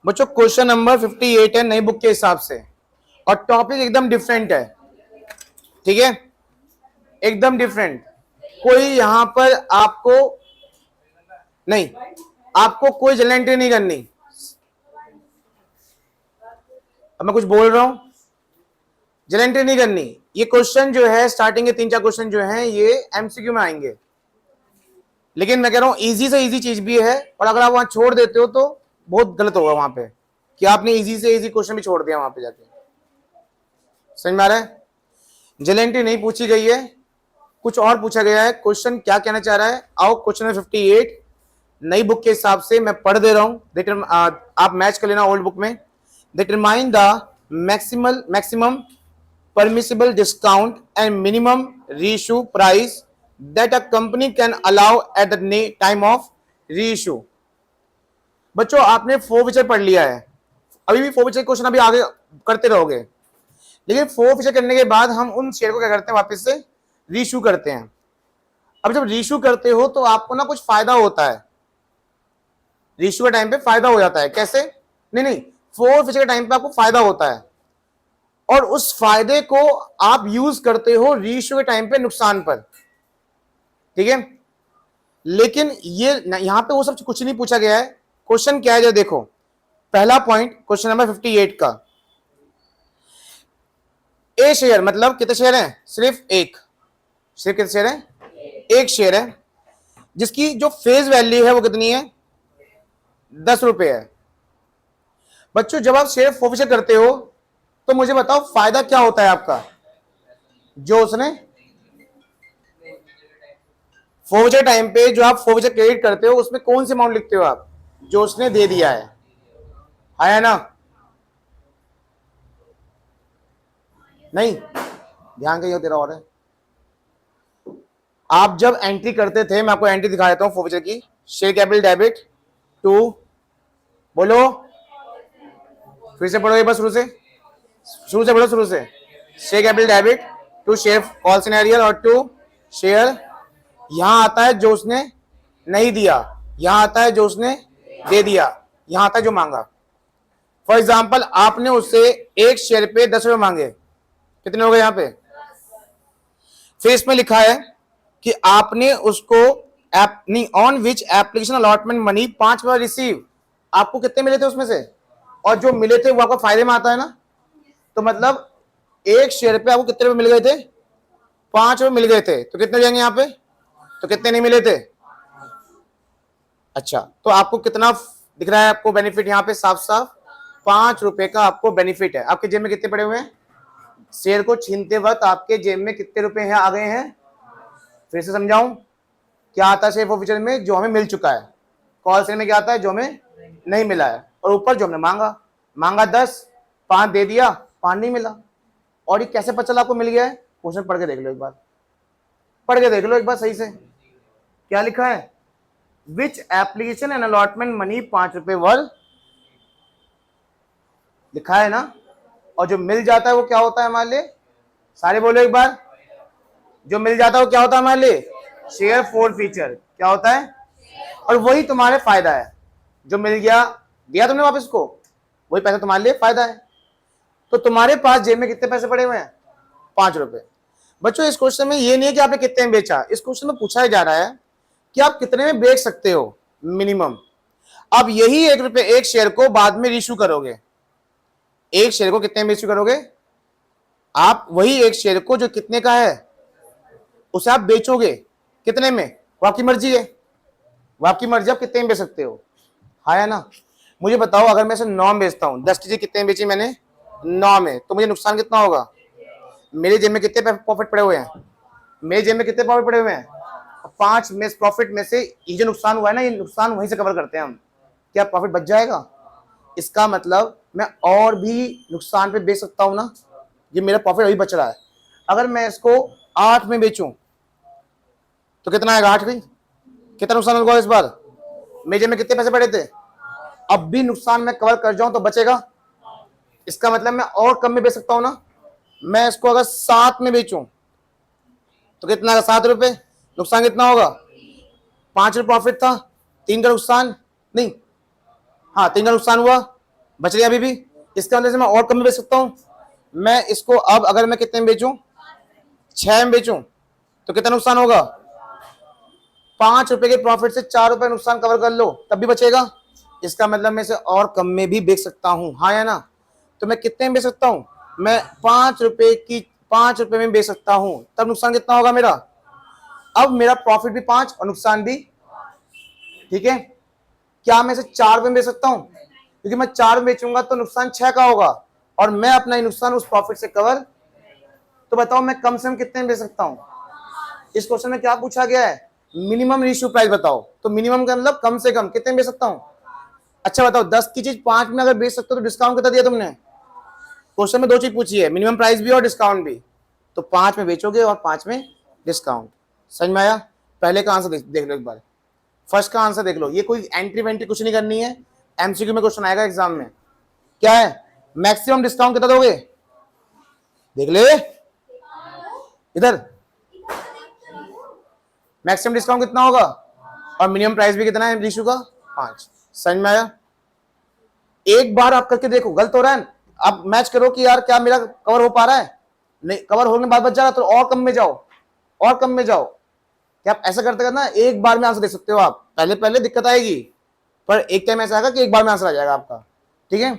बच्चों question number 58 है नई बुक के हिसाब से और टॉपिक एकदम डिफरेंट है। ठीक है, एकदम डिफरेंट। कोई यहां पर आपको नहीं, आपको कोई जनरल एंट्री नहीं करनी। अब मैं कुछ बोल रहा हूं, जनरल एंट्री नहीं करनी। ये क्वेश्चन जो है स्टार्टिंग के 3-4 क्वेश्चन जो हैं ये एमसीक्यू में आएंगे, लेकिन मैं कह रहा हूं इजी से इजी चीज भी है और अगर आप वहां छोड़ देते हो तो बहुत गलत होगा वहां पे कि आपने इजी से इजी क्वेश्चन भी छोड़ दिया वहां पे जाके। समझ में आ रहा है? जनरल एंट्री नहीं पूछी गई है, कुछ और पूछा गया है। क्वेश्चन क्या कहना चाह रहा है, आओ क्वेश्चन नंबर 58 नई बुक के हिसाब से मैं पढ़ दे रहा हूं। आप मैच कर लेना ओल्ड बुक में। Determine the maximum permissible discount and minimum reissue price that a company can allow at the time of reissue। बच्चों आपने फोर फीचर पढ़ लिया है, अभी भी फोर फीचर क्वेश्चन अभी आगे करते रहोगे, लेकिन फोर फीचर करने के बाद हम उन शेयर को क्या करते हैं, वापस से रीइश्यू करते हैं। अब जब रीइश्यू करते हो तो आपको ना कुछ फायदा होता है, रीइश्यू के टाइम पे फायदा हो जाता है। कैसे? नहीं, फोर फीचर के टाइम पे आपको फायदा होता है और उस फायदे को आप यूज करते हो रीइश्यू के टाइम पे नुकसान पर। ठीक है, लेकिन ये यहां पे वो सब कुछ नहीं पूछा गया है। क्वेश्चन क्या है जो देखो, पहला पॉइंट क्वेश्चन नंबर 58 का, ए शेयर मतलब कितने शेयर हैं? सिर्फ एक। सिर्फ कितने शेयर हैं? एक शेयर है, जिसकी जो फेस वैल्यू है वो कितनी है? 10 रुपए है। बच्चों जब आप शेयर फोर्फिचर करते हो तो मुझे बताओ फायदा क्या होता है आपका? जो उसने फोर्फिचर टाइम पे जो आप फोर्फिचर क्रेडिट करते हो उसमें कौन सी अमाउंट लिखते हो आप? जो उसने दे दिया है ना? नहीं, ध्यान कहीं तेरा और है। आप जब एंट्री करते थे, मैं आपको एंट्री दिखा देता हूं फोर्फिचर की। शेयर कैपिटल डेबिट टू, बोलो फिर से पढ़ो एक बार शुरू से पढ़ो शुरू से। Share capital debit to share call in arrear और टू शेयर, यहां आता है जो उसने नहीं दिया, यहां आता है जो उसने दे दिया, यहां आता है जो मांगा। फॉर एग्जाम्पल आपने उससे एक शेयर पे 10 रुपए मांगे, कितने हो गए यहां पे? फिर इसमें लिखा है कि आपने उसको on which application allotment money 5 bar receive, आपको कितने मिले थे उसमें से? और जो मिले थे वो आपको फायदे में आता है ना, तो मतलब एक शेयर पे आपको कितने रुपए मिल गए थे? 5 रुपए मिल गए थे। तो कितने जाएंगे यहाँ पे? तो कितने नहीं मिले थे? अच्छा, तो आपको कितना दिख रहा है आपको बेनिफिट यहाँ पे? साफ साफ 5 रुपए का आपको बेनिफिट है। आपके जेब में कितने पड़े हुए हैं? शेयर को छीनते वक्त आपके जेब में कितने रुपए हैं आ गए हैं? फिर से समझाऊं, क्या आता है शेयर फॉरफिचर में? जो हमें मिल चुका है। कॉल सेल में क्या आता है? जो हमें नहीं मिला है। और ऊपर जो हमने मांगा 10, 5 दे दिया, 5 नहीं मिला। और ये कैसे पता चला आपको मिल गया है? क्वेश्चन पढ़ के देख लो एक बार, पढ़ के देख लो एक बार सही से, क्या लिखा है? Which application and allotment money 5 रुपए वर, लिखा है ना। और जो मिल जाता है वो क्या होता है हमारे लिए? सारे बोलो एक बार, जो मिल जाता है वो क्या होता है हमारे लिए? Share forfeiture. क्या होता है? और वही तुम्हारे फायदा है। जो मिल गया, दिया तुमने वापस को, वही पैसा तुम्हारे लिए फायदा है। तो तुम्हारे पास जेब में कितने पैसे पड़े हुए हैं? 5 रुपए। बच्चों इस क्वेश्चन में ये नहीं है कि आपने कितने में बेचा, इस क्वेश्चन में पूछा जा रहा है कि आप कितने में बेच सकते हो मिनिमम। अब यही 1 रुपए एक शेयर को बाद में रीइश्यू करोगे। एक शेयर को कितने में इश्यू करोगे? आप वही एक शेयर को जो कितने का है उसे आप बेचोगे कितने में? वो आपकी मर्जी है, वो आपकी मर्जी, आप कितने में बेच सकते हो। हाँ या ना? मुझे बताओ, अगर मैं इसे 9 में बेचता हूं, 10 चीजें कितने में बेची मैंने? 9 में, तो मुझे नुकसान कितना होगा? मेरे जेब में कितने प्रॉफिट पड़े हुए हैं? मेरे जेब में कितने प्रॉफिट पड़े हुए हैं? 5 में प्रॉफिट में से ये जो नुकसान हुआ है ना, ये नुकसान वहीं से कवर करते हैं हम। क्या प्रॉफिट बच जाएगा? इसका मतलब मैं और भी नुकसान पे बेच सकता हूं ना, ये मेरा प्रॉफिट अभी बच रहा है। अगर मैं इसको 8 में बेचूं तो कितना आएगा? 8 भी। कितना नुकसान होगा इस बार? मेरे जेब में कितने पैसे पड़े थे? अब भी नुकसान मैं कवर कर जाऊं तो बचेगा। इसका मतलब मैं और कम में बेच सकता हूं ना। मैं इसको अगर 7 में बेचूं तो कितना आएगा? 7 रुपए। नुकसान कितना होगा? 5 रुपए प्रॉफिट था, 3 का नुकसान नहीं, हाँ 3 का नुकसान हुआ, बच रही है अभी भी। इसका मतलब से मैं और कम में बेच सकता हूं। मैं इसको अब अगर मैं कितने में बेचूं, 6 में बेचूं, तो कितना नुकसान होगा, 5 रुपए के प्रॉफिट से 4 रुपए नुकसान कवर कर लो तब भी बचेगा। इसका मतलब मैं इसे और कम में भी बेच सकता हूं, हाँ या ना। तो मैं कितने में बेच सकता हूं, मैं 5 रुपए में बेच सकता हूं, तब नुकसान कितना होगा मेरा, अब मेरा प्रॉफिट भी 5 और नुकसान भी, ठीक है। क्या मैं इसे 4 में बेच सकता हूं, क्योंकि मैं 4 में बेचूंगा तो नुकसान 6 का होगा और मैं अपना ही नुकसान उस प्रॉफिट से कवर। तो बताओ मैं कम से कम कितने में बेच सकता हूं। इस क्वेश्चन में क्या पूछा गया है, मिनिमम रेशियो प्राइस बताओ, तो मिनिमम का मतलब कम से कम कितने में बेच सकता हूं। अच्छा बताओ 10 की चीज 5 में अगर बेच सकते हो तो डिस्काउंट कितना दिया तुमने। क्वेश्चन में 2 चीज पूछी है, मिनिमम प्राइस भी और डिस्काउंट भी, तो 5 में बेचोगे और 5 में डिस्काउंट। समझ में आया। पहले का आंसर देख लो एक बार, फर्स्ट का आंसर देख लो। ये कोई एंट्री वेंट्री कुछ नहीं करनी है, एमसीक्यू में क्वेश्चन आएगा एग्जाम में। क्या है, मैक्सिमम डिस्काउंट कितना दोगे, देख ले इधर, मैक्सिमम डिस्काउंट कितना होगा और मिनिमम प्राइस भी कितना है इशू का, 5। समझ में आया। एक बार आप करके देखो, गलत हो रहा है आप मैच करो कि यार क्या मेरा कवर हो पा रहा है, नहीं कवर होने के बाद बच जा रहा तो और कम में जाओ, और कम में जाओ। क्या आप ऐसा करते करना एक बार में आंसर दे सकते हो आप, पहले पहले दिक्कत आएगी पर एक टाइम ऐसा आएगा कि एक बार में आंसर आ जाएगा आपका, ठीक है।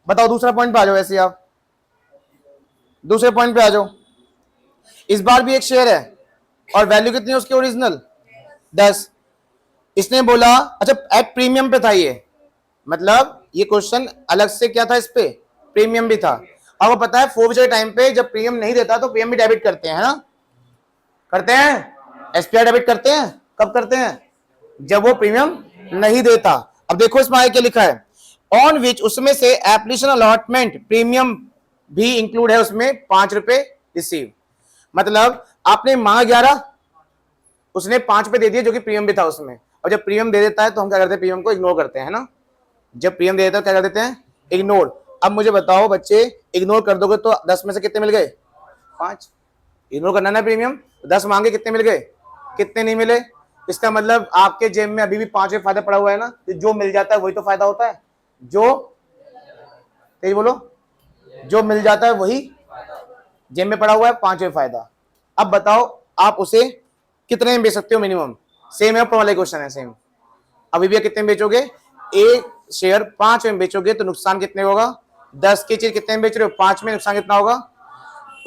बताओ दूसरा पॉइंट पे आ जाओ, ऐसे आप दूसरे पॉइंट पे आ जाओ। इस बार भी एक शेयर है और वैल्यू कितनी है उसकी ओरिजिनल, 10। इसने बोला अच्छा एट प्रीमियम पे था ये, मतलब ये क्वेश्चन अलग से क्या था, इस पे प्रीमियम भी था। आपको पता है फोर्फिचर टाइम पे जब प्रीमियम नहीं देता तो प्रीमियम भी डेबिट करते हैं ना, करते हैं, एसपीआई डेबिट करते हैं, कब करते हैं, जब वो प्रीमियम नहीं देता। अब देखो इसमें आगे क्या लिखा है, ऑन विच, उसमें से एप्लीकेशन अलॉटमेंट प्रीमियम भी इंक्लूड है, उसमें 5 रुपए रिसीव। मतलब आपने मांगा 11, उसने 5 पे दे दिए जो कि प्रीमियम भी था उसमें। और जब प्रीमियम दे देता है तो हम क्या करते हैं, प्रीमियम को इग्नोर करते हैं ना। जब प्रीमियम दे देता है क्या कर देते हैं, इग्नोर। अब मुझे बताओ बच्चे, इग्नोर कर दोगे तो 10 में से कितने मिल गए, 5। इग्नोर करना ना प्रीमियम, 10 मांगे कितने मिल गए, कितने नहीं मिले। इसका मतलब आपके जेब में अभी भी 5 फायदा पड़ा हुआ है ना, जो मिल जाता है वही तो फायदा होता है, जो तेज बोलो, जो मिल जाता है वही जेब में पड़ा हुआ है, 5 फायदा। अब बताओ आप उसे कितने में बेच सकते हो मिनिमम, सेम है ऊपर वाला क्वेश्चन है सेम। अभी भी कितने में बेचोगे, एक शेयर 5 में बेचोगे तो नुकसान कितने होगा, 10 की चीज कितने में बेच रहे हो, 5 में, नुकसान कितना होगा,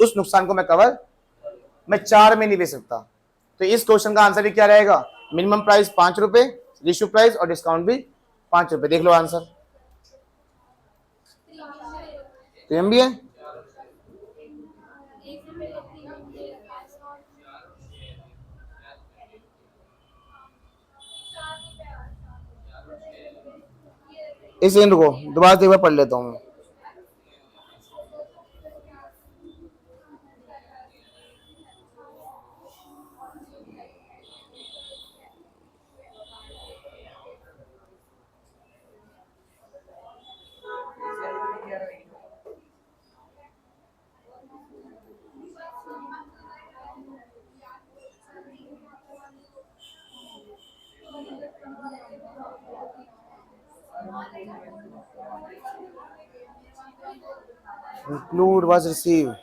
उस नुकसान को मैं कवर, मैं 4 में नहीं बेच सकता। तो इस क्वेश्चन का आंसर भी क्या रहेगा, मिनिमम प्राइस 5 रुपए, इश्यू प्राइस और डिस्काउंट भी 5 रुपए। देख लो आंसर, प्रीमियम भी है। इस एंड को दोबारा से एक बार पढ़ लेता हूँ। Include was received.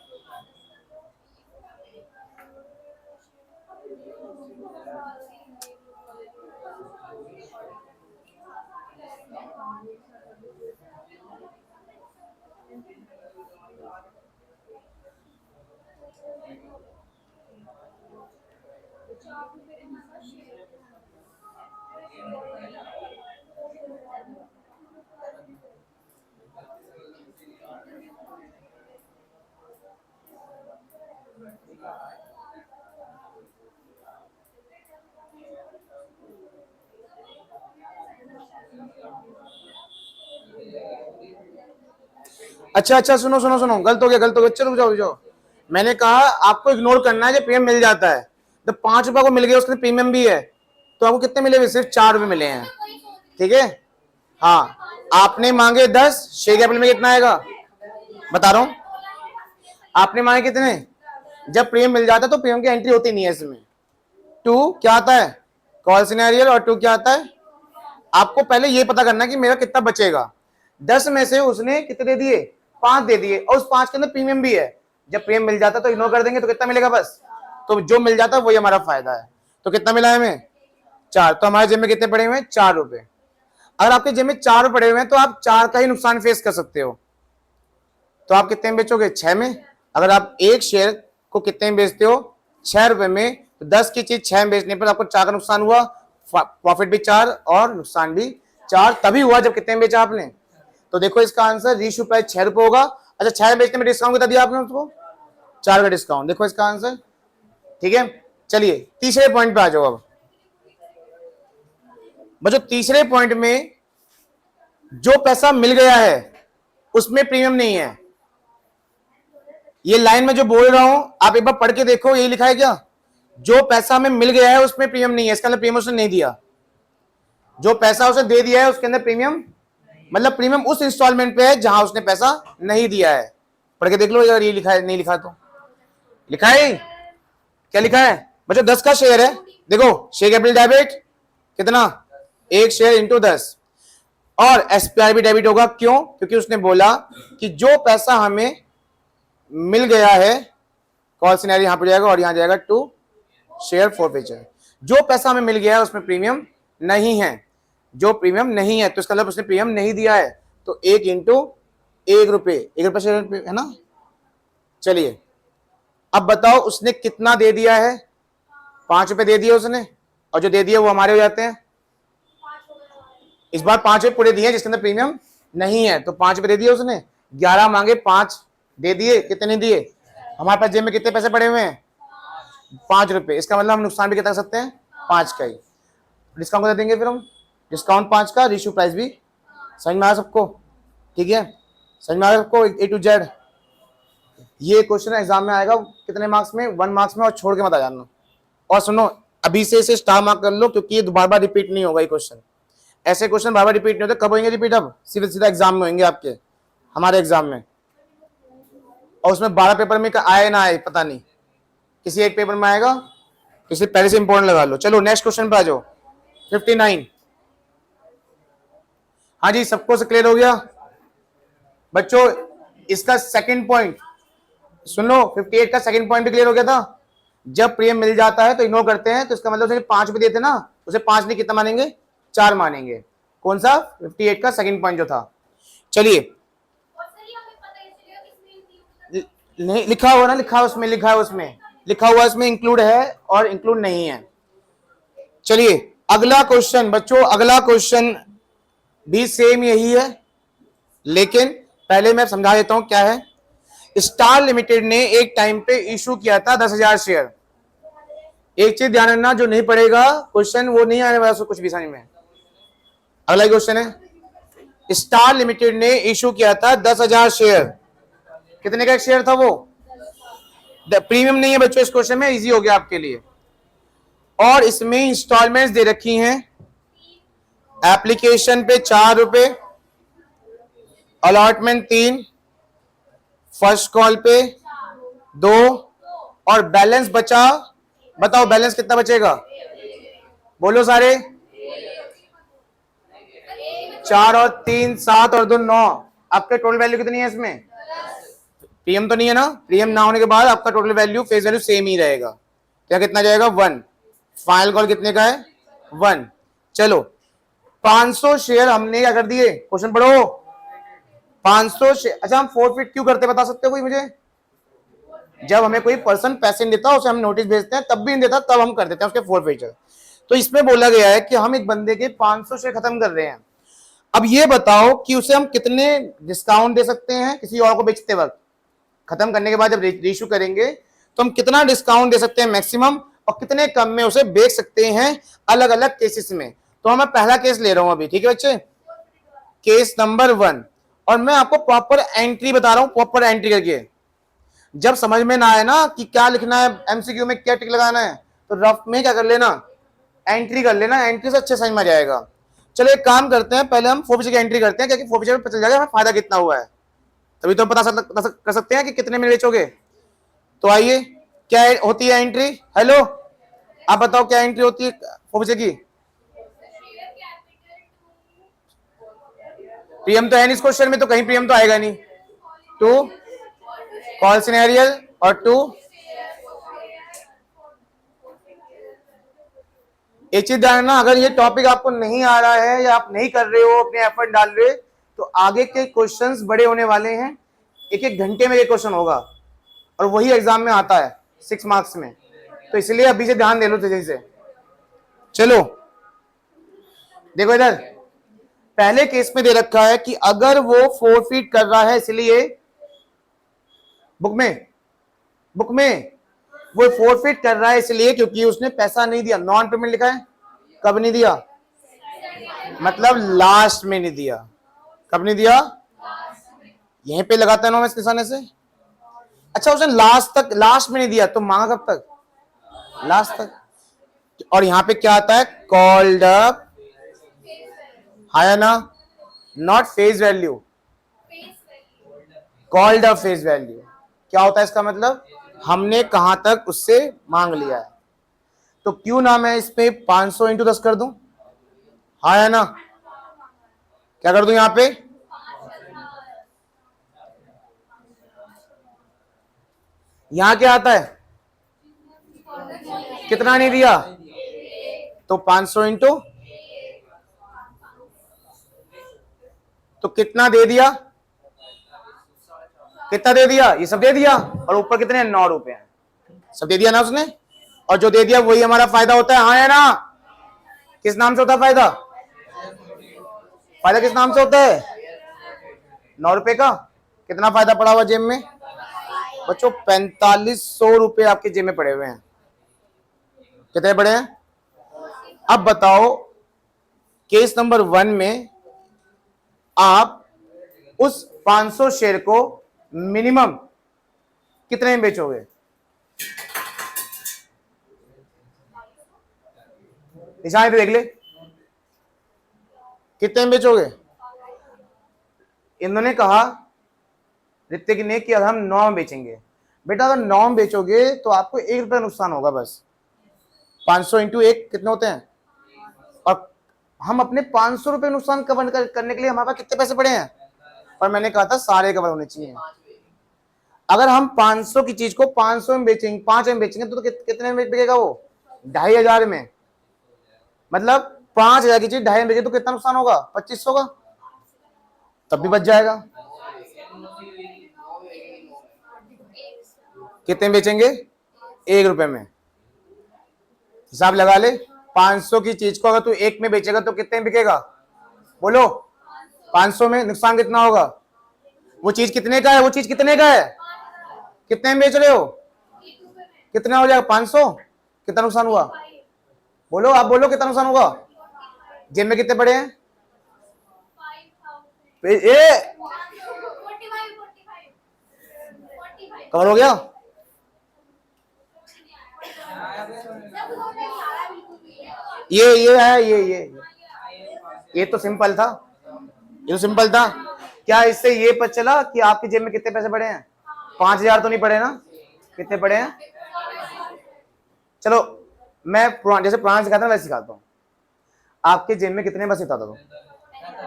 अच्छा अच्छा सुनो सुनो सुनो, गलत हो गया गलत हो गया, चलो जाओ जाओ। मैंने कहा आपको इग्नोर करना है, जो प्रीमियम मिल जाता है, तो 5 रुपए को मिल गया, उसके प्रीमियम भी है, तो आपको कितने मिले, सिर्फ 4 रुपए मिले हैं, ठीक है। हाँ आपने मांगे 10, शेयर कैपिटल में कितना आएगा बता रहा हूं, आपने मांगे कितने, जब प्रीमियम मिल जाता है तो प्रीमियम की एंट्री होती नहीं है इसमें। 2 क्या आता है, कॉल सिनेरियो, और 2 क्या आता है, आपको पहले ये पता करना है कि मेरा कितना बचेगा। 10 में से उसने कितने दे दिए, 5 दे दिए, और उस 5 के अंदर प्रीमियम भी है। जब प्रीमियम मिल जाता तो इग्नोर कर देंगे, तो कितना मिलेगा बस, तो जो मिल जाता वही हमारा फायदा है। तो कितना मिला है हमें, 4। तो हमारे जेब में कितने पड़े हुए हैं, 4 रुपए। अगर आपके जेब में 4 पड़े हुए हैं तो आप 4 का ही नुकसान फेस कर सकते हो। तो आप कितने में बेचोगे, 6 में। अगर आप एक शेयर को कितने में बेचते हो, 6 रुपए में, तो 10 की चीज 6 में बेचने पर आपको 4 का नुकसान हुआ, प्रॉफिट भी 4 और नुकसान भी 4 तभी हुआ जब कितने में बेचा आपने। तो देखो इसका आंसर रीइश्यू प्राइस 6 रुपए होगा। अच्छा 6 में बेचने में डिस्काउंट कितना दिया आपने उसको, 4 का डिस्काउंट। देखो इसका आंसर, ठीक है। चलिए तीसरे पॉइंट पे आ जाओ। अब बच्चों तीसरे पॉइंट में जो पैसा मिल गया है उसमें प्रीमियम नहीं है। ये लाइन में जो बोल रहा हूं आप एक बार पढ़ के देखो, यही लिखा है क्या, जो पैसा हमें मिल गया है उसमें प्रीमियम नहीं है, इसके अंदर प्रीमियम उसने नहीं दिया। जो पैसा उसने दे दिया है उसके अंदर प्रीमियम, मतलब प्रीमियम उस इंस्टॉलमेंट पे है जहां उसने पैसा नहीं दिया है। पढ़ के देख लो अगर ये लिखा है, नहीं लिखा तो लिखा है, क्या लिखा है बच्चों, 10 का शेयर है। देखो शेयर कैपिटल डेबिट कितना, 1 शेयर इंटू 10, और एसपीआर भी डेबिट होगा। क्यों, क्योंकि उसने बोला कि जो पैसा हमें मिल गया है, कॉल सिनेरियो यहां पे जाएगा और यहां जाएगा टू शेयर फॉरफीचर। जो पैसा हमें मिल गया है उसमें प्रीमियम नहीं है, जो प्रीमियम नहीं है तो इसका मतलब उसने प्रीमियम नहीं दिया है। तो 1 इंटू 1 रुपए, 1 रुपए शेयर है ना। चलिए अब बताओ उसने कितना दे दिया है, 5 रुपए दे दिए उसने, और जो दे दिए वो हमारे हो जाते हैं। इस बार 5 रुपए पूरे दिए जिसके अंदर प्रीमियम नहीं है, तो 5 रुपए दे दिए उसने, 11 मांगे 5 दे दिए, कितने दिए, हमारे पास जेब में कितने पैसे पड़े हुए हैं, 5 रुपए। इसका मतलब हम नुकसान भी कितना कर सकते हैं, 5 का ही। डिस्काउंट कर देंगे फिर हम, डिस्काउंट 5 का, रीइश्यू प्राइस भी। समझ में आया सबको, ठीक है, समझ में आया सबको ए टू जेड। ये क्वेश्चन एग्जाम में आएगा कितने मार्क्स में, 1 मार्क्स में, और छोड़ के मत आ जाना। और सुनो अभी से इसे स्टार मार्क कर लो, क्योंकि ये बार बार रिपीट नहीं होगा ये क्वेश्चन। ऐसे क्वेश्चन बार बार रिपीट नहीं होते, कब होंगे रिपीट, अब सीधा एग्जाम में होंगे आपके, हमारे एग्जाम में। और उसमें 12 पेपर में आए ना आए पता नहीं, किसी एक पेपर में आएगा, किसी पहले से इंपॉर्टेंट लगा लो। चलो नेक्स्ट क्वेश्चन पे आ जाओ, 59। हाँ जी सबको से क्लियर हो गया बच्चों। इसका सेकंड पॉइंट सुन लो, 58 का सेकंड पॉइंट भी क्लियर हो गया था। जब प्रीमियम मिल जाता है तो इग्नोर करते हैं, तो इसका मतलब उसने 5 रुपए दिए थे ना, उसे 5 नहीं कितना मानेंगे, 4 मानेंगे। कौन सा, 58 का सेकंड पॉइंट जो था। चलिए नहीं लिखा हुआ ना, लिखा उसमें, लिखा है उसमें, लिखा हुआ इसमें इंक्लूड है और इंक्लूड नहीं है। चलिए अगला क्वेश्चन बच्चों, अगला क्वेश्चन भी सेम यही है, लेकिन पहले मैं समझा देता हूं क्या है। स्टार लिमिटेड ने एक टाइम पे इशू किया था 10,000 शेयर। एक चीज ध्यान रखना, जो नहीं पड़ेगा क्वेश्चन वो नहीं आने वाला कुछ भी समझ में। अगला क्वेश्चन है, स्टार लिमिटेड ने इशू किया था 10,000 शेयर। कितने का एक शेयर था वो, प्रीमियम नहीं है बच्चों इस क्वेश्चन में, इजी हो गया आपके लिए। और इसमें इंस्टॉलमेंट्स दे रखी हैं, एप्लीकेशन पे 4 रुपए, अलॉटमेंट 3, फर्स्ट कॉल पे 2, और बैलेंस बचा, बताओ बैलेंस कितना बचेगा, बोलो सारे, 4 और 3 7 और 2 9। आपके टोटल वैल्यू कितनी है इसमें, प्रीमियम तो नहीं है ना, प्रीमियम ना होने के बाद आपका total value face value same ही रहेगा। क्या कितना जाएगा, 1। फाइनल कॉल कितने का है, 1। चलो 500 शेयर हमने क्या कर दिए, क्वेश्चन पढ़ो, 500 शेयर। अच्छा हम फोरफिट क्यों करते बता सकते हो कोई मुझे, जब हमें कोई पर्सन पैसे नहीं देता उसे हम नोटिस भेजते हैं, तब भी नहीं देता तब हम कर देते हैं उसके फोरफिचर। तो इसमें बोला गया है कि हम एक बंदे के 500 शेयर खत्म कर रहे हैं। अब ये बताओ कि उसे हम कितने डिस्काउंट दे सकते हैं किसी और को बेचते वक्त, खत्म करने के बाद जब रीइश्यू करेंगे तो हम कितना डिस्काउंट दे सकते हैं मैक्सिमम, और कितने कम में उसे बेच सकते हैं अलग अलग केसेस में। तो मैं पहला केस ले रहा हूं अभी, ठीक है बच्चे, केस नंबर 1। और मैं आपको प्रॉपर एंट्री बता रहा हूं, प्रॉपर एंट्री करके। जब समझ में ना आए ना कि क्या लिखना है एमसीक्यू में, क्या टिक लगाना है, तो रफ में क्या कर लेना, एंट्री कर लेना, एंट्री से अच्छे समझ में आ जाएगा। चलो एक काम करते हैं, पहले हम फोरफिचर की एंट्री करते हैं, क्योंकि फोरफिचर में पता चल जाएगा हमें फायदा कितना हुआ है, तभी तो हम पता कर सकते हैं कि कितने में बेचोगे। तो आइए क्या होती है एंट्री, हेलो आप बताओ क्या एंट्री होती है फोरफिचर की। पीएम तो है नहीं इस क्वेश्चन में, तो कहीं पीएम तो आएगा नहीं। 2 कॉल सिनेरियल और 2 एक चीज ध्यान रखना, अगर ये टॉपिक आपको नहीं आ रहा है या आप नहीं कर रहे हो, अपने एफर्ट डाल रहे, तो आगे के क्वेश्चंस बड़े होने वाले हैं। एक एक घंटे में ये क्वेश्चन होगा और वही एग्जाम में आता है 6 मार्क्स में, तो इसलिए अभी से ध्यान दे लो तेजी से। चलो देखो इधर, पहले केस में दे रखा है कि अगर वो फोरफीट कर रहा है, इसलिए बुक में वो फोरफीट कर रहा है इसलिए क्योंकि उसने पैसा नहीं दिया। नॉन पेमेंट लिखा है, कब नहीं दिया, मतलब लास्ट में नहीं दिया। कब नहीं दिया, यहीं पे लगाता है नो इस निशाने से। अच्छा उसने लास्ट में नहीं दिया तो मांगा कब तक, लास्ट तक। और यहां पे क्या आता है, कॉल्ड अप, है ना, not face value, called up face value. क्या होता है इसका मतलब, हमने कहां तक उससे मांग लिया है। तो क्यों ना मैं इस पे 500 इंटू 10 कर दूं, है ना, क्या कर दूं यहां पे, यहां क्या आता है, कितना नहीं दिया, तो 500 इंटू, तो कितना दे दिया, कितना दे दिया, ये सब दे दिया, और ऊपर कितने 9 रुपए हैं, सब दे दिया ना उसने। और जो दे दिया वही हमारा फायदा होता है, हाँ है ना। किस नाम से होता है फायदा, फायदा किस नाम से होता है, 9 रुपए का। कितना फायदा पड़ा हुआ जेब में बच्चों, 4500 रुपए आपके जेब में पड़े हुए हैं। कितने पड़े हैं, अब बताओ केस नंबर 1 में आप उस 500 शेयर को मिनिमम कितने में बेचोगे, निशान पे देख ले, कितने में बेचोगे। इन्होंने कहा ऋतिक ने कि हम 9 में बेचेंगे। बेटा अगर 9 में बेचोगे तो आपको 1 रुपया नुकसान होगा बस। 500 इंटू 1 कितने होते हैं, और हम अपने 500 रुपए नुकसान कवर करने के लिए हमारे पास कितने पैसे पड़े हैं, और मैंने कहा था सारे कवर होने चाहिए। अगर हम 500 की चीज को 500 में बेचेंगे, 5 में बेचेंगे तो कितने में बिकेगा वो, 2500 में। मतलब 5000 की चीज 2.5 में बेचे तो कितना नुकसान होगा, 2500 का, तब भी बच जाएगा। कितने में बेचेंगे, 1 रुपए में। हिसाब लगा ले, 500 की चीज को अगर तू 1 में बेचेगा तो कितने में बिकेगा, बोलो 500 में नुकसान कितना होगा। वो चीज कितने का है, वो चीज कितने का है, कितने में बेच रहे हो, कितना हो जाएगा 500, कितना नुकसान हुआ, बोलो आप बोलो कितना नुकसान होगा। जेब में कितने पड़े हैं, कवर हो गया। ये है, ये तो सिंपल था, ये तो सिंपल था। क्या इससे ये पता चला कि आपकी जेब में कितने पैसे पड़े हैं, 5000 तो नहीं पड़े ना, कितने पड़े हैं। चलो मैं जैसे पुराना सिखाता हूँ वैसे सिखाता हूँ, आपके जेब में कितने पैसे बता दो।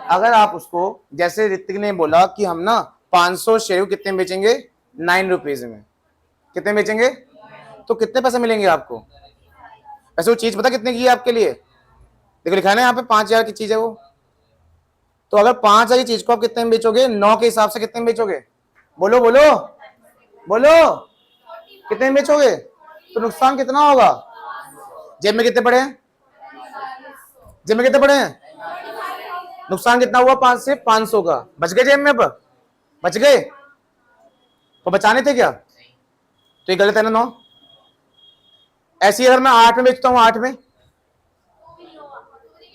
अगर आप उसको, जैसे ऋतिक ने बोला कि हम ना 500 शेयर कितने में बेचेंगे, 9 रुपीज में, कितने में बेचेंगे, तो कितने पैसे मिलेंगे आपको। वैसे वो चीज पता कितने की है आपके लिए, देखो लिखा है ना यहाँ पे 5000 की चीज है वो। तो अगर 5000 की चीज को आप कितने में बेचोगे, 9 के हिसाब से कितने में बेचोगे, बोलो बोलो बोलो, कितने में बेचोगे, तो नुकसान कितना होगा। जेब में कितने पड़े हैं, जेब में कितने पड़े हैं, नुकसान कितना हुआ, 5 से 500 का, बच गए जेब में, अब बच गए, तो बचाने थे क्या, तो ये गलत है ना 9। ऐसी अगर मैं 8 में बेचता हूं, 8 में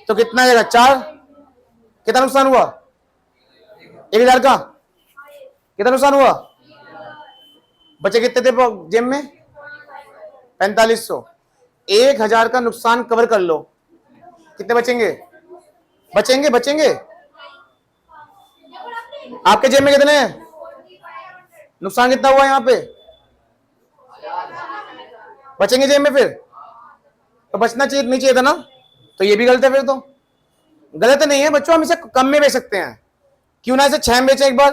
तो कितना आएगा 4, कितना नुकसान हुआ, 1000 का, कितना नुकसान हुआ, बचे कितने थे जेब में 4500। 1000 का नुकसान कवर कर लो, कितने बचेंगे, बचेंगे बचेंगे। आपके जेब में कितने हैं, नुकसान कितना हुआ यहाँ पे, बचेंगे जेब में, फिर तो बचना चाहिए नहीं चाहिए था ना, तो ये भी गलत है फिर, तो गलत नहीं है बच्चों, हम इसे कम में बेच सकते हैं, क्यों ना इसे 6 में बेचे एक बार?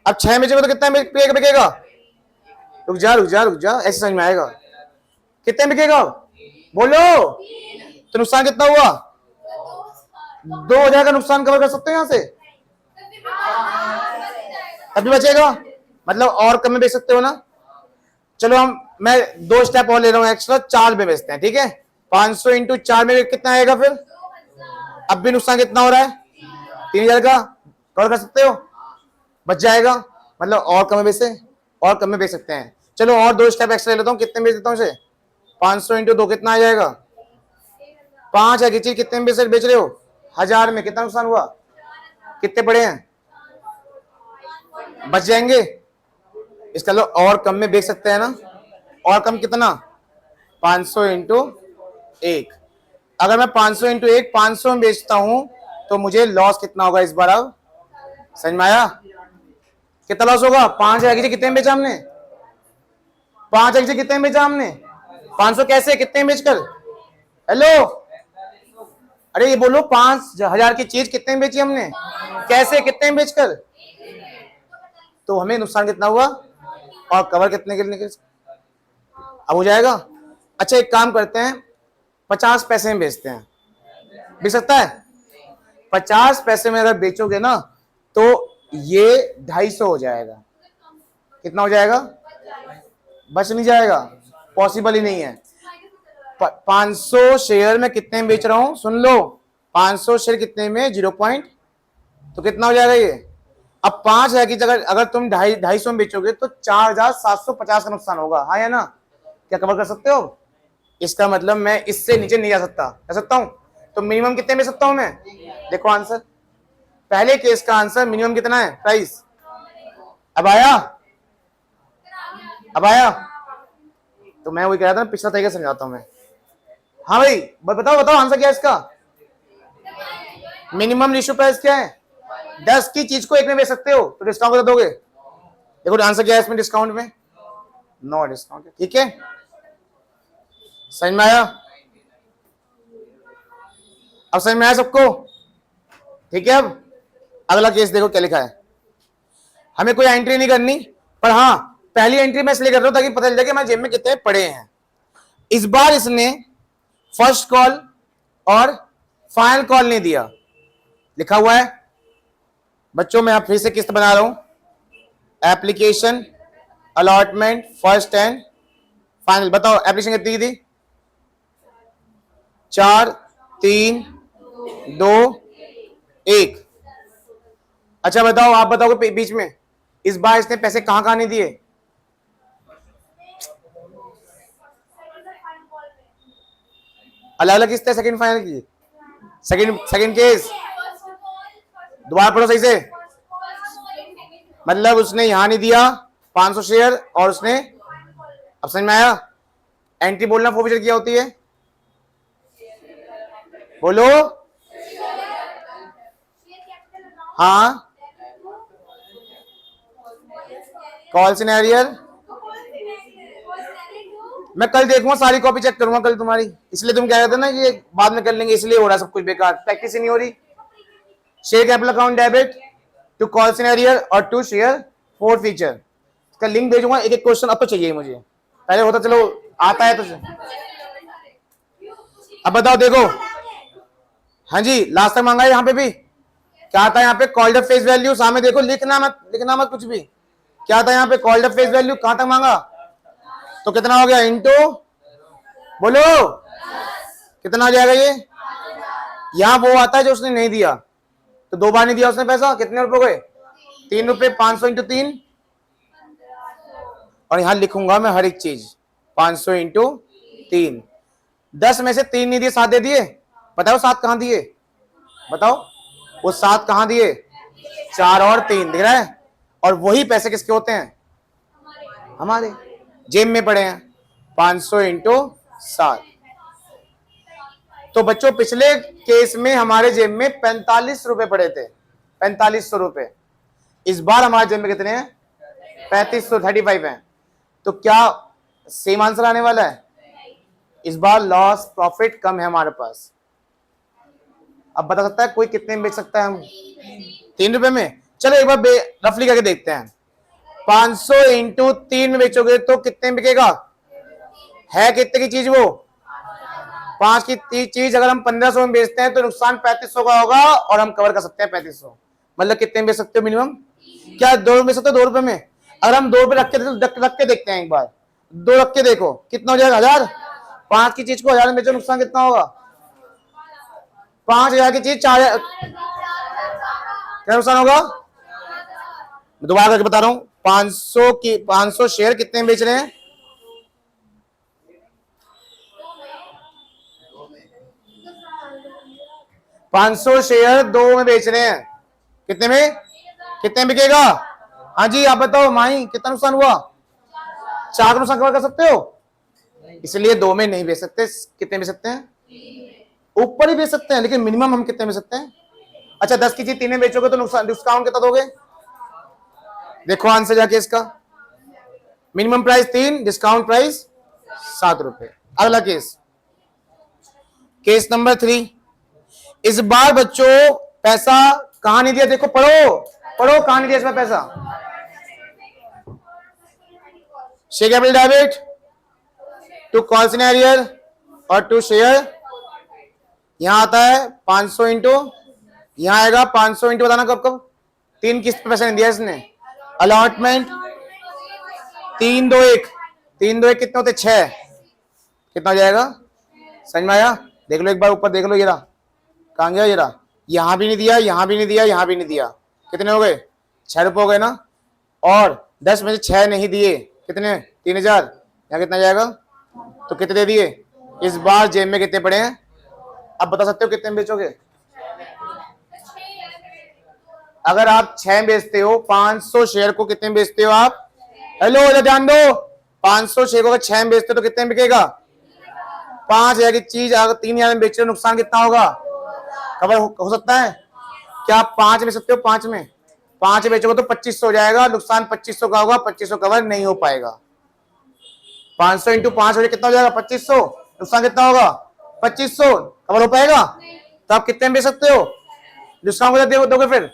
अब 6 बेचेगा तो कितना बिकेगा? रुक जा, ऐसे समझ में आएगा। कितने बिकेगा बोलो? तो नुकसान कितना हुआ? 2000 का नुकसान कवर कर सकते हो यहां से? अभी बचेगा, मतलब और कम में बेच सकते हो ना। चलो मैं 2 स्टेप और ले रहा हूं एक्स्ट्रा, 4 में बेचते हैं, ठीक है। 500 इंटू 4 में कितना आएगा फिर? अब भी नुकसान कितना हो रहा है? 3000 का कवर कर सकते हो, बच जाएगा, मतलब और कम में बेचे, और कम में बेच सकते हैं। चलो और 2 स्टेप एक्स्ट्रा ले लेता हूँ, कितने में बेच देता हूँ इसे? 500 इंटू 2 कितना आ जाएगा? 5000 की चीज कितने में बेच रहे हो? 1000 में। कितना नुकसान हुआ? कितने पड़े हैं? बच जाएंगे। इसका लो और कम में बेच सकते हैं ना। और कम कितना? 500 इंटू 1। अगर मैं 500 इंटू 1 500 में बेचता हूं तो मुझे लॉस कितना होगा इस बार? अब समझ में आया? कितना लॉस होगा? 5000 की कितने में बेचा हमने? 5000 की कितने में बेचा हमने? 500 कैसे, कितने में बेचकर? हेलो, अरे ये बोलो, 5000 की चीज कितने में बेची हमने? कैसे, कितने में बेचकर? तो हमें नुकसान कितना हुआ और कवर कितने के लिए? अब हो जाएगा। अच्छा एक काम करते हैं, 50 पैसे में बेचते हैं, बिक सकता है? 50 पैसे में अगर बेचोगे ना तो ये 250 हो जाएगा। कितना हो जाएगा? बच नहीं जाएगा, पॉसिबल ही नहीं है। 500 शेयर में कितने में बेच रहा हूं, सुन लो, 500 शेयर कितने में? 0 पॉइंट, तो कितना हो जाएगा ये? अब 5000 की जगह अगर तुम 250 में बेचोगे तो 4750 का नुकसान होगा, हाँ या ना? क्या कवर कर सकते हो? इसका मतलब मैं इससे नीचे नहीं जा सकता, जा सकता हूं? तो मिनिमम कितने में सकता हूं मैं? देखो आंसर, पहले केस का आंसर मिनिमम कितना है? प्राइस। अब आया? अब आया? तो मैं वही कह रहा था, पिछला तरीका समझाता हूं मैं। हाँ भाई बताओ बताओ आंसर क्या है इसका? मिनिमम रेशियो प्राइस क्या है? 10 की चीज को 1 में बेच सकते हो तो डिस्काउंट बता दोगे? देखो आंसर क्या है इसमें, डिस्काउंट में नो डिस्काउंट, ठीक है। समझ में आया? अब समझ में आया सबको? ठीक है। अब अगला केस देखो क्या लिखा है। हमें कोई एंट्री नहीं करनी, पर हाँ पहली एंट्री मैं इसलिए कर रहा हूं ताकि पता चल जाए कि हमारे जेब में कितने पड़े हैं। इस बार इसने फर्स्ट कॉल और फाइनल कॉल नहीं दिया, लिखा हुआ है बच्चों। मैं फिर से किस्त बना रहा हूं, application allotment first and final. बताओ एप्लीकेशन कितनी की थी? 4 3 2 1। अच्छा बताओ, आप बताओगे बीच में इस बार इसने पैसे कहां कहां नहीं दिए? अलग अलग किस्त है सेकंड फाइनल की। सेकंड केस दोबारा पढ़ो सही से। मतलब उसने यहां नहीं दिया 500 शेयर और उसने, अब समझ में आया? एंट्री बोलना फोरफीचर क्या होती है? बोलो। हाँ, कॉल सिनेरियर। मैं कल देखूंगा, सारी कॉपी चेक करूंगा कल तुम्हारी, इसलिए तुम कह रहे थे ना कि बाद में कर लेंगे, इसलिए हो रहा है सब कुछ बेकार, प्रैक्टिस ही नहीं हो रही। Share capital account debit to call in arrear और टू शेयर फोर फीचर, इसका लिंक भेजूंगा। एक एक क्वेश्चन अब तो चाहिए मुझे, पहले होता चलो आता है तो। अब बताओ देखो, हाँ जी लास्ट तक मांगा है यहाँ पे भी। क्या आता है यहाँ पे? कॉल्ड अप फेस वैल्यू, सामने देखो, लिखना मत कुछ भी। क्या था यहाँ पे? कॉल्ड अप फेस वैल्यू, कहां तक मांगा? तो कितना हो गया? इंटू, बोलो कितना आ जाएगा ये? यहाँ वो आता है जो उसने नहीं दिया, तो 2 बार नहीं दिया उसने पैसा, कितने रुपए गए? 3 रुपए। 500 इंटू 3, और यहां लिखूंगा मैं हर एक चीज, 500 इंटू 3। 10 में से 3 नहीं दिए, 7 दे दिए। बताओ 7 कहां दिए? बताओ वो 7 कहां दिए? 4 और 3, दिख रहा है? और वही पैसे किसके होते हैं? हमारे जेब में पड़े हैं। 500 इंटू 7। तो बच्चों पिछले केस में हमारे जेब में 45 रुपए पड़े थे, 4500 रुपए। इस बार हमारे जेब में कितने हैं? 3535 हैं। तो क्या सेम आंसर आने वाला है? इस बार लॉस प्रॉफिट कम है हमारे पास। अब बता सकता है कोई कितने में बेच सकता है? हम 3 रुपए में। चलो एक बार रफली करके देखते हैं। 500 इंटू 3 में बेचोगे तो कितने में बिकेगा? है कितने की चीज वो? 5 की चीज अगर हम 1500 में बेचते हैं तो नुकसान 3500 का होगा और हम कवर कर सकते हैं 3500। मतलब कितने में बेच सकते हो मिनिमम? क्या 2 रुपए बेच सकते हो? 2 रुपए में अगर हम 2 रुपए रख के देखते हैं, एक बार 2 रख के देखो कितना हो जाएगा? 1000। 5 की चीज को 1000 में बेचो, नुकसान कितना होगा? 5000 की चीज 4000, क्या नुकसान होगा? मैं दोबारा करके बता रहा हूं। 500 शेयर कितने में बेच रहे हैं? 500 शेयर 2 में बेच रहे हैं, कितने में? कितने में बिकेगा? हाँ जी आप बताओ माही, कितना नुकसान हुआ? 4 का नुकसान कवर कर सकते हो, इसलिए 2 में नहीं बेच सकते। कितने बेच सकते हैं? ऊपर ही बेच सकते हैं, लेकिन मिनिमम हम कितने बेच सकते हैं? अच्छा 10 की चीज 3 में बेचोगे तो नुकसान डिस्काउंट कितना दोगे? देखो आंसर जाके इसका। मिनिमम प्राइस 3, डिस्काउंट प्राइस 7 रुपए। अगला केस, केस नंबर 3। इस बार बच्चों पैसा कहां नहीं दिया? देखो पढ़ो पढ़ो, कहां नहीं दिया इसमें पैसा? शेयर कैपिटल डेबिट टू कॉन्सिग्नेरियर और टू शेयर। यहां आता है 500 इंटू, यहां आएगा 500 इंटू, बताना कब कब? 3 किस्त पे पैसा नहीं दिया इसने। अलॉटमेंट 3 2 1, 3 2 1 कितने होते? 6। कितना हो जाएगा? समझ में आया? देख लो एक बार ऊपर देख लो, ये रहा, कहां गया? ये रहा। यहां भी नहीं दिया, यहां भी नहीं दिया, यहां भी नहीं दिया। कितने हो गए? 6 रुपए हो गए ना। और 10 में से 6 नहीं दिए, कितने? 3000। यहाँ कितना जाएगा? तो कितने दे दिए? इस बार जेब में कितने पड़े हैं? अब बता सकते हो कितने में बेचोगे? अगर आप 6 बेचते हो, 500 शेयर को कितने में बेचते हो आप? हेलो ध्यान दो, 500 शेयर को अगर 6 में बेचते हो तो कितने में बिकेगा? 5000 की चीज अगर 3000 में बेच रहे हो, नुकसान कितना होगा? कवर हो सकता है क्या? आप 5 बेच सकते हो? 5 में 5 बेचोगे तो 2500 हो जाएगा, नुकसान 2500 का होगा, 2500 कवर नहीं हो पाएगा। 500 इंटू 5 हो जाए कितना हो जाएगा? 2500। नुकसान कितना होगा? 2500। कवर हो पाएगा? तो आप कितने में बेच सकते हो? डिस्काउंट कितना दोगे फिर?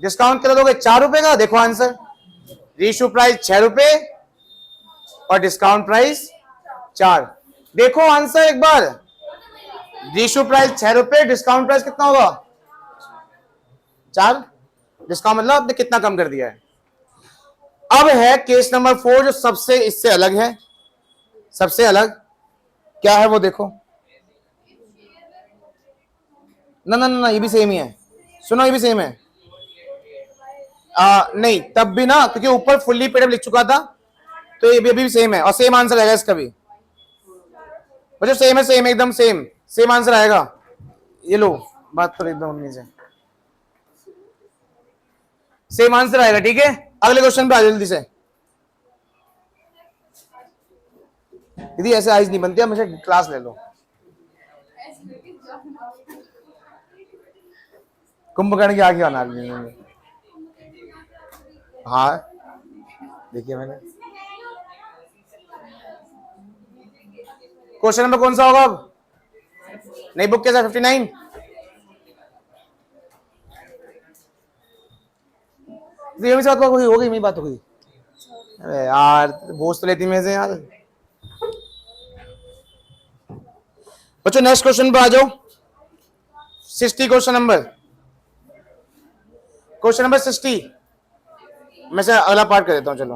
डिस्काउंट कितना दोगे? 4 रुपए का। देखो आंसर, रीइश्यू प्राइस 6 रुपए और डिस्काउंट प्राइस 4। देखो आंसर एक बार, रीइश्यू प्राइस 6 रुपए, डिस्काउंट प्राइस कितना होगा? 4। डिस्काउंट मतलब आपने कितना कम कर दिया है। अब है केस नंबर 4, जो सबसे इससे अलग है। सबसे अलग क्या है वो देखो। ना ना ना, ये भी सेम ही है। सुनो, ये भी सेम है। नहीं तब भी ना, क्योंकि ऊपर फुल्ली पेड लिख चुका था, तो ये भी सेम है और सेम आंसर आएगा इसका भी। बच्चों सेम है, सेम एकदम सेम आंसर आएगा। ये लो बात तो एकदम उन्हीं से सेम आंसर आएगा, ठीक है। अगले क्वेश्चन पे आ जाओ जल्दी से। दीदी ऐसे आइज नहीं बनती, मुझे क्लास ले लो। कुंभकर्ण की आंखें बना ली। हाँ देखिए मैंने। क्वेश्चन नंबर कौन सा होगा अब? नई बुक कैसा? 59। ये बात हो गई, मेरी बात हो गई। अरे यार बोझ तो लेती मेरे से यार। बच्चों नेक्स्ट क्वेश्चन पे आ जाओ। 60 क्वेश्चन नंबर 60 मैं से अगला पार्ट कर देता हूं, चलो।